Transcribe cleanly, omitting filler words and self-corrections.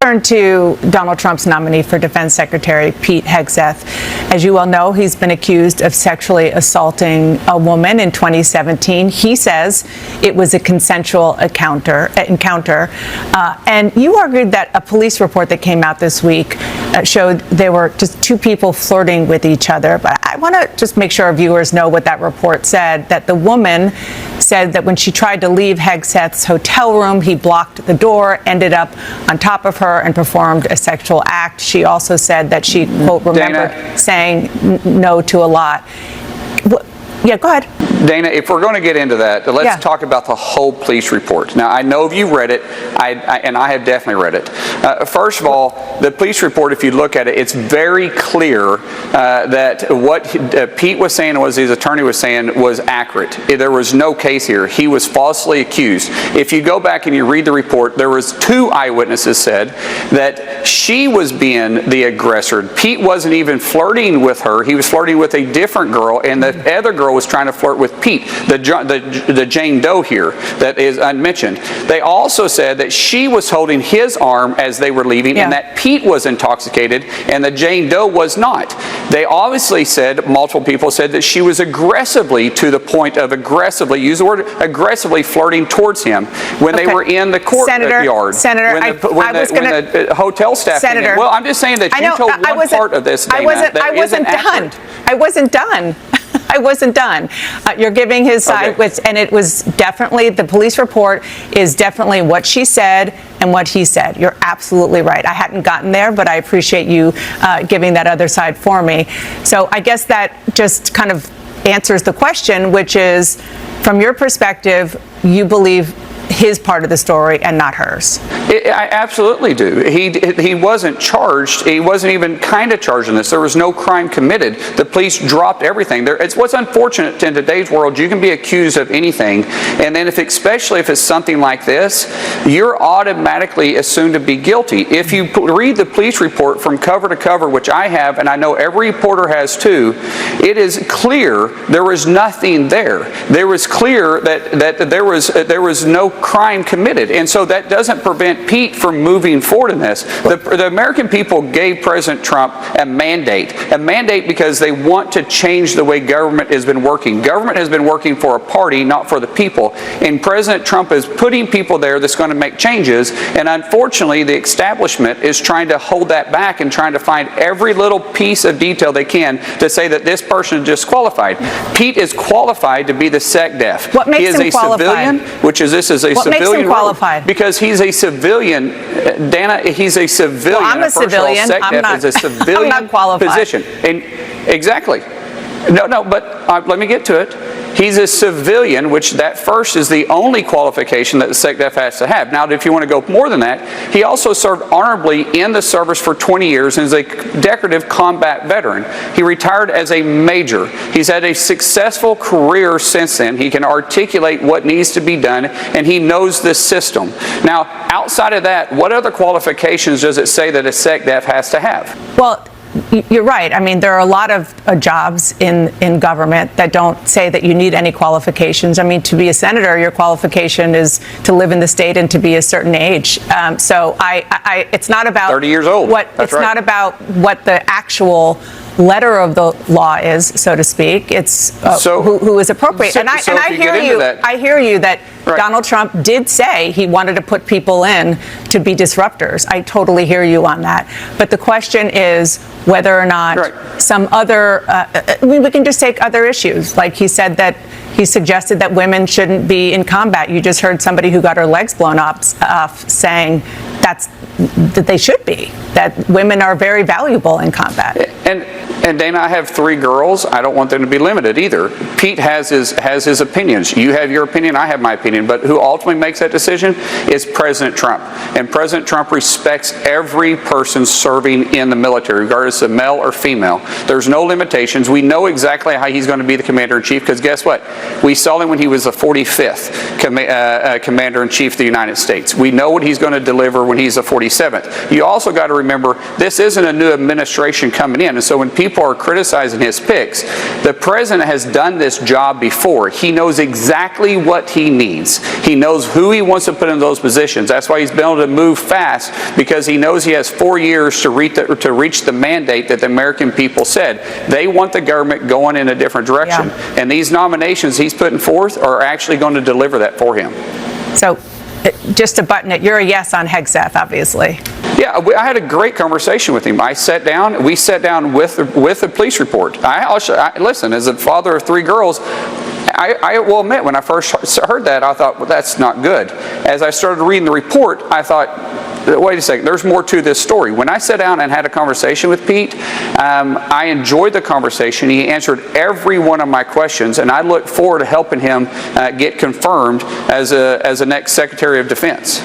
turn to Donald Trump's nominee for Defense Secretary, Pete Hegseth. As you well know, he's been accused of sexually assaulting a woman in 2017. He says it was a consensual encounter. And you argued that a police report that came out this week showed there were just two people flirting with each other. But I want to just make sure our viewers know what that report said, that the woman said that when she tried to leave Hegseth's hotel room, he blocked the door, ended up on top of her, and performed a sexual act. She also said that she, quote, remembered saying no to a lot. Yeah, go ahead. Dana, if we're going to get into that, let's talk about the whole police report. Now, I know you've read it, and I have definitely read it. First of all, the police report, if you look at it, it's very clear that what Pete was saying and what his attorney was saying was accurate. There was no case here. He was falsely accused. If you go back and you read the report, there was two eyewitnesses said that she was being the aggressor. Pete wasn't even flirting with her. He was flirting with a different girl, and the other girl was trying to flirt with Pete, the Jane Doe here that is unmentioned. They also said that she was holding his arm as they were leaving, and that Pete was intoxicated and the Jane Doe was not. They obviously said, multiple people said, that she was aggressively, to the point of aggressively, use the word aggressively, flirting towards him when they were in the courtyard. Senator, when the hotel staff came in. Well, I'm just saying that you told one part of this, Dana, I wasn't done. I wasn't done. I wasn't done. You're giving his side, and it was definitely, the police report is definitely what she said and what he said. You're absolutely right. I hadn't gotten there, but I appreciate you giving that other side for me. So I guess that just kind of answers the question, which is, from your perspective, you believe his part of the story and not hers. I absolutely do. He wasn't charged. He wasn't even kind of charged in this. There was no crime committed. The police dropped everything. It's what's unfortunate in today's world. You can be accused of anything, and then especially if it's something like this, you're automatically assumed to be guilty. If you read the police report from cover to cover, which I have, and I know every reporter has too, it is clear there was nothing there. There was clear that there was no crime committed, and so that doesn't prevent Pete from moving forward in this. The American people gave President Trump a mandate because they want to change the way government has been working. Government has been working for a party, not for the people, and President Trump is putting people there that's going to make changes, and unfortunately the establishment is trying to hold that back and trying to find every little piece of detail they can to say that this person is disqualified. Pete is qualified to be the SecDef. What makes him qualified? He is a civilian, which is this is a what civilian makes him qualified? Because he's a civilian, Dana. He's a civilian. Well, I'm a civilian. I'm not. Is a civilian I'm not qualified. position. And exactly. No. But let me get to it. He's a civilian, which that first is the only qualification that the SecDef has to have. Now, if you want to go more than that, he also served honorably in the service for 20 years and is a decorative combat veteran. He retired as a major. He's had a successful career since then. He can articulate what needs to be done, and he knows the system. Now, outside of that, what other qualifications does it say that a SecDef has to have? Well, you're right. I mean, there are a lot of jobs in government that don't say that you need any qualifications. I mean, to be a senator, your qualification is to live in the state and to be a certain age. So it's not about 30 years old. Not about what the actual letter of the law is, so to speak. It's who is appropriate. I hear you that Donald Trump did say he wanted to put people in to be disruptors. I totally hear you on that. But the question is whether or not some other, we can just take other issues. Like he said that he suggested that women shouldn't be in combat. You just heard somebody who got her legs blown off saying that they should be, that women are very valuable in combat. And Dana, I have 3 girls. I don't want them to be limited either. Pete has his opinions. You have your opinion. I have my opinion. But who ultimately makes that decision is President Trump. And President Trump respects every person serving in the military, regardless of male or female. There's no limitations. We know exactly how he's going to be the commander-in-chief because guess what? We saw him when he was the 45th commander-in-chief of the United States. We know what he's going to deliver when he's the 47th. You also got to remember, this isn't a new administration coming in. And so when people people are criticizing his picks. The president has done this job before. He knows exactly what he needs. He knows who he wants to put in those positions. That's why he's been able to move fast, because he knows he has 4 years to reach the mandate that the American people said. They want the government going in a different direction. Yeah. And these nominations he's putting forth are actually going to deliver that for him. So just to button it, you're a yes on Hegseth, obviously. Yeah, I had a great conversation with him. We sat down with the police report. Listen, as a father of 3 girls, I will admit, when I first heard that, I thought, well, that's not good. As I started reading the report, I thought, wait a second, there's more to this story. When I sat down and had a conversation with Pete, I enjoyed the conversation. He answered every one of my questions, and I look forward to helping him get confirmed as the next Secretary of Defense.